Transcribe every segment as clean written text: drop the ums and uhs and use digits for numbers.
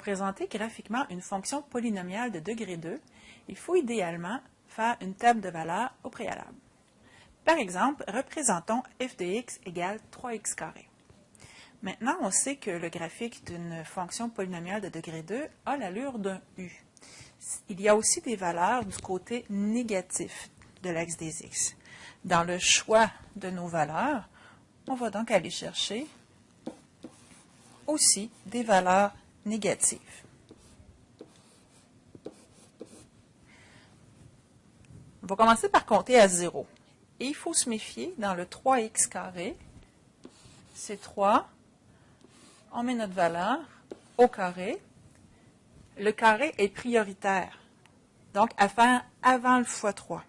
représenter graphiquement une fonction polynomiale de degré 2, il faut idéalement faire une table de valeurs au préalable. Par exemple, représentons f de x égale 3x carré. Maintenant, on sait que le graphique d'une fonction polynomiale de degré 2 a l'allure d'un U. Il y a aussi des valeurs du côté négatif de l'axe des x. Dans le choix de nos valeurs, on va donc aller chercher aussi des valeurs négatives. On va commencer par compter à 0. Et il faut se méfier, dans le 3x carré, c'est 3, on met notre valeur au carré. Le carré est prioritaire, donc à faire avant le x3.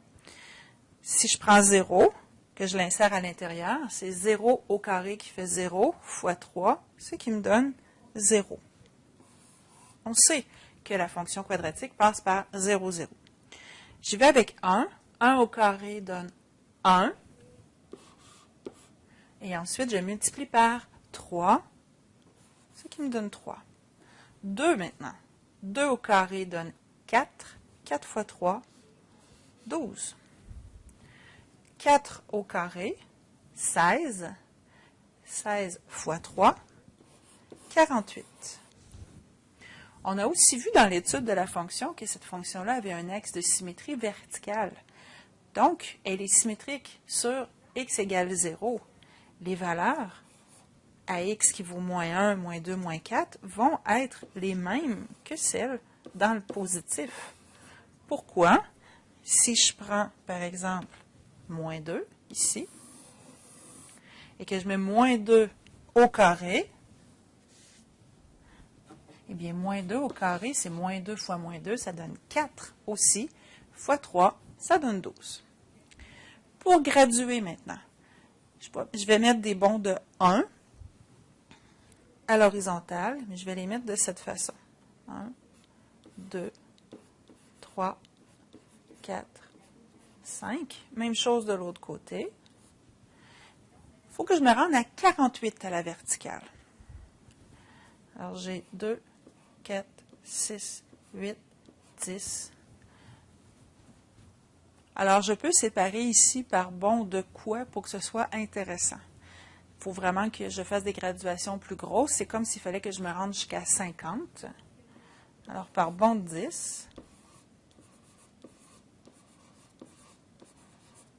Si je prends 0, que je l'insère à l'intérieur, c'est 0 au carré qui fait 0 fois 3, ce qui me donne 0. On sait que la fonction quadratique passe par 0, 0. J'y vais avec 1. 1 au carré donne 1. Et ensuite, je multiplie par 3, ce qui me donne 3. 2 maintenant. 2 au carré donne 4. 4 fois 3, 12. 4 au carré, 16. 16 fois 3, 48. On a aussi vu dans l'étude de la fonction que cette fonction-là avait un axe de symétrie verticale. Donc, elle est symétrique sur x égale 0. Les valeurs à x qui vaut moins 1, moins 2, moins 4 vont être les mêmes que celles dans le positif. Pourquoi? Si je prends, par exemple, moins 2, ici, et que je mets moins 2 au carré, eh bien, moins 2 au carré, c'est moins 2 fois moins 2, ça donne 4 aussi, fois 3, ça donne 12. Pour graduer maintenant, je vais mettre des bonds de 1 à l'horizontale, mais je vais les mettre de cette façon. 1, 2, 3, 4, 5. Même chose de l'autre côté. Il faut que je me rende à 48 à la verticale. Alors, j'ai 2, 4, 6, 8, 10. Alors, je peux séparer ici par bond de quoi pour que ce soit intéressant. Il faut vraiment que je fasse des graduations plus grosses. C'est comme s'il fallait que je me rende jusqu'à 50. Alors, par bond de 10,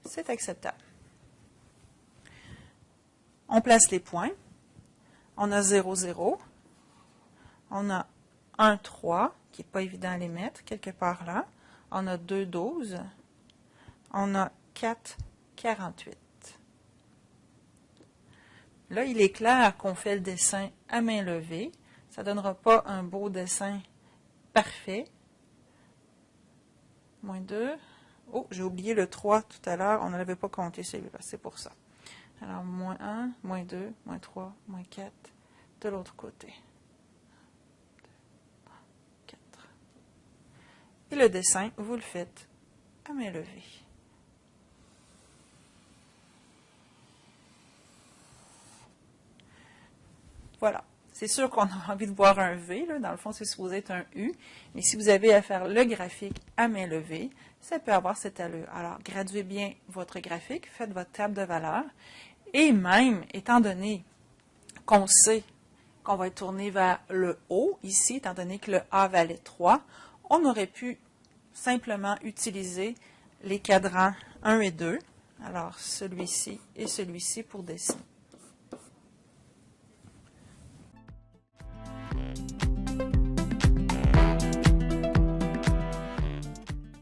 c'est acceptable. On place les points. On a 0, 0. On a 1, 3, qui n'est pas évident à les mettre, quelque part là. On a 2, 12. On a 4, 48. Là, il est clair qu'on fait le dessin à main levée. Ça ne donnera pas un beau dessin parfait. Moins 2. Oh, j'ai oublié le 3 tout à l'heure. On ne l'avait pas compté celui-là, c'est pour ça. Alors, moins 1, moins 2, moins 3, moins 4, de l'autre côté. 4. Et le dessin, vous le faites à main levée. Voilà. C'est sûr qu'on a envie de voir un V, là. Dans le fond, c'est supposé être un U, mais si vous avez à faire le graphique à main levée, ça peut avoir cette allure. Alors, graduez bien votre graphique, faites votre table de valeurs, et même, étant donné qu'on sait qu'on va être tourné vers le haut, ici, étant donné que le A valait 3, on aurait pu simplement utiliser les cadrans 1 et 2, alors celui-ci et celui-ci pour dessiner.